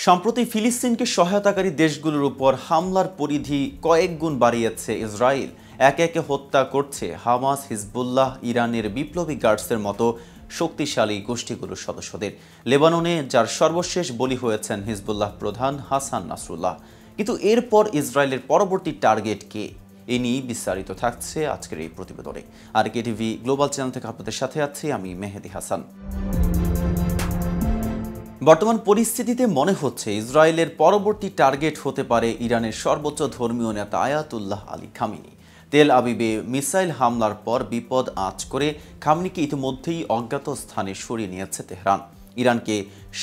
সম্প্রতি ফিলিস্তিনকে সহায়তাকারী দেশগুলোর উপর হামলার পরিধি কয়েক গুণ বাড়িয়েছে ইসরায়েল। একে একে হত্যা করছে হামাস, হিজবুল্লাহ, ইরানের বিপ্লবী গার্ডসের মতো শক্তিশালী গোষ্ঠীগুলোর সদস্যদের। লেবাননে যার সর্বশেষ বলি হয়েছেন হিজবুল্লাহ প্রধান হাসান নাসরুল্লাহ। কিন্তু এরপর ইসরায়েলের পরবর্তী টার্গেট কে? এ নিয়ে বিস্তারিত থাকছে আজকের এই প্রতিবেদনে। আর কেটিভি গ্লোবাল চ্যানেল থেকে আপনাদের সাথে আছি আমি মেহেদি হাসান। বর্তমান পরিস্থিতিতে মনে হচ্ছে ইসরায়েলের পরবর্তী টার্গেট হতে পারে ইরানের সর্বোচ্চ ধর্মীয় নেতা আয়াতুল্লাহ আলী খামেনি। তেল আবিবে মিসাইল হামলার পর বিপদ আঁচ করে খামেনিকে ইতিমধ্যেই অজ্ঞাত স্থানে সরিয়ে নিয়েছে তেহরান। ইরানকে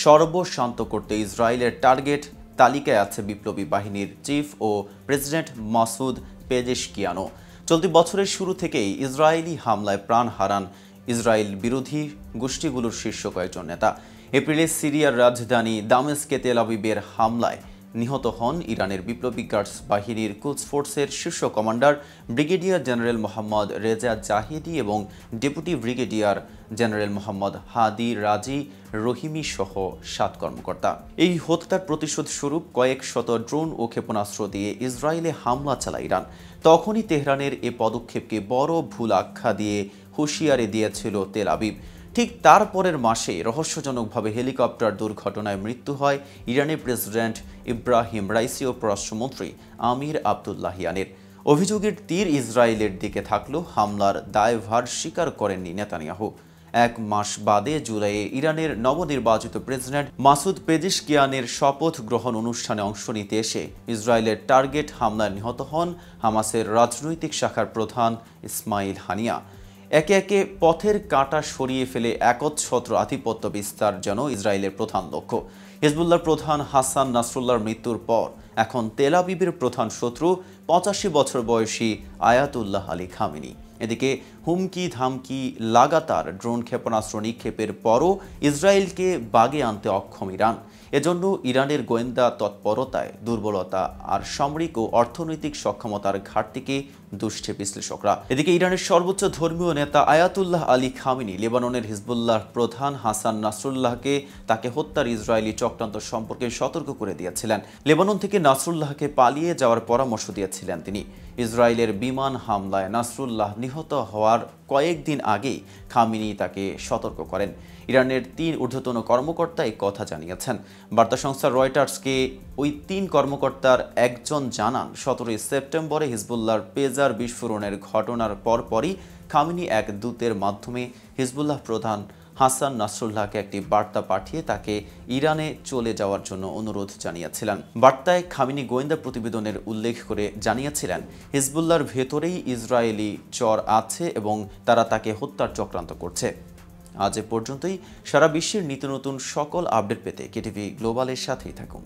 সর্বশান্ত করতে ইসরায়েলের টার্গেট তালিকায় আছে বিপ্লবী বাহিনীর চিফ ও প্রেসিডেন্ট মাসুদ পেজেশকিয়ানও। চলতি বছরের শুরু থেকেই ইসরায়েলি হামলায় প্রাণ হারান ইসরায়েল বিরোধী গোষ্ঠীগুলোর শীর্ষ কয়েকজন নেতা। এপ্রিলে সিরিয়ার রাজধানী দামেস্কে তেল আবিবের হামলায় নিহত হন ইরানের বিপ্লবী গার্ডস বাহিনীর কুদস ফোর্সের শীর্ষ commander brigadier general Mohammad Reza Zahidi এবং ডেপুটি ব্রিগেডিয়ার জেনারেল মোহাম্মদ হাদি রাজি রহিমি সহ 7 কর্মকর্তা। এই হত্যার প্রতিশোধ স্বরূপ কয়েক শত ড্রোন ও ক্ষেপণাস্ত্র দিয়ে ইসরায়েলে হামলা চালায় ইরান। তখনই তেহরানের এ পদক্ষেপকে বড় ভুল আখ্যা দিয়ে হুঁশিয়ারি দিয়েছিল তেল আবিব। ঠিক তারপরের মাসে রহস্যজনকভাবে হেলিকপ্টার দুর্ঘটনায় মৃত্যু হয় ইরানের প্রেসিডেন্ট ইব্রাহিম রাইসি ও পররাষ্ট্রমন্ত্রী আমির আবদুল্লাহিয়ানের। অভিযোগের তীর ইসরায়েলের দিকে থাকলেও হামলার দায়ভার স্বীকার করেননি নেতানিয়াহু। 1 মাস বাদে জুলাইয়ে ইরানের নবনির্বাচিত প্রেসিডেন্ট মাসুদ পেজেশকিয়ানের শপথ গ্রহণ অনুষ্ঠানে অংশ নিতে এসে ইসরায়েলের টার্গেট হামলায় নিহত হন হামাসের রাজনৈতিক শাখার প্রধান ইসমাইল হানিয়া। একে একে পথের কাঁটা সরিয়ে ফেলে একচ্ছত্র আধিপত্য বিস্তার যেন ইসরায়েলের প্রধান লক্ষ্য। হিজবুল্লাহর প্রধান হাসান নাসরুল্লাহর মৃত্যুর পর এখন তেল আবিবের প্রধান শত্রু 85 বছর বয়সী আয়াতুল্লাহ আলী খামেনি। এদিকে হুমকি ধামকি লাগাতার ড্রোন ক্ষেপণাস্ত্র নিক্ষেপের পরও ইসরায়েলকে বাগে আনতে অক্ষম ইরান। এজন্য ইরানের গোয়েন্দা তৎপরতায় দুর্বলতা আর সামরিক ও অর্থনৈতিক সক্ষমতার ঘাটতিকে দুষছে বিশ্লেষকরা। এদিকে ইরানের সর্বোচ্চ ধর্মীয় নেতা আয়াতুল্লাহ আলী খামেনি লেবাননের হিজবুল্লাহর প্রধান হাসান নাসরুল্লাহকে তাকে হত্যার ইসরায়েলি চক্রান্ত সম্পর্কে সতর্ক করে দিয়েছিলেন। লেবানন থেকে নাসরুল্লাহকে পালিয়ে যাওয়ার পরামর্শ দিয়েছিলেন তিনি। ইসরায়েলের বিমান হামলায় নাসরুল্লাহ নিহত হওয়ার কয়েকদিন আগেই খামেনি তাকে সতর্ক করেন। ইরানের 3 ঊর্ধ্বতন কর্মকর্তা এই কথা জানিয়েছেন। বার্তা সংস্থা রয়টার্সকে ওই 3 কর্মকর্তার একজন জানান 17 সেপ্টেম্বরে হিজবুল্লাহর পেজার বিস্ফোরণের ঘটনার পরপরই খামেনি এক দূতের মাধ্যমে হিজবুল্লাহ প্রধান হাসান নাসরুল্লাহকে একটি বার্তা পাঠিয়ে তাকে ইরানে চলে যাওয়ার জন্য অনুরোধ জানিয়েছিলেন। বার্তায় খামেনি গোয়েন্দা প্রতিবেদনের উল্লেখ করে জানিয়েছিলেন হিজবুল্লাহর ভেতরেই ইসরায়েলি চর আছে এবং তারা তাকে হত্যার চক্রান্ত করছে। আজ এ পর্যন্তই। সারা বিশ্বের নিত্য নতুন সকল আপডেট পেতে কেটিভি গ্লোবালের সাথেই থাকুন।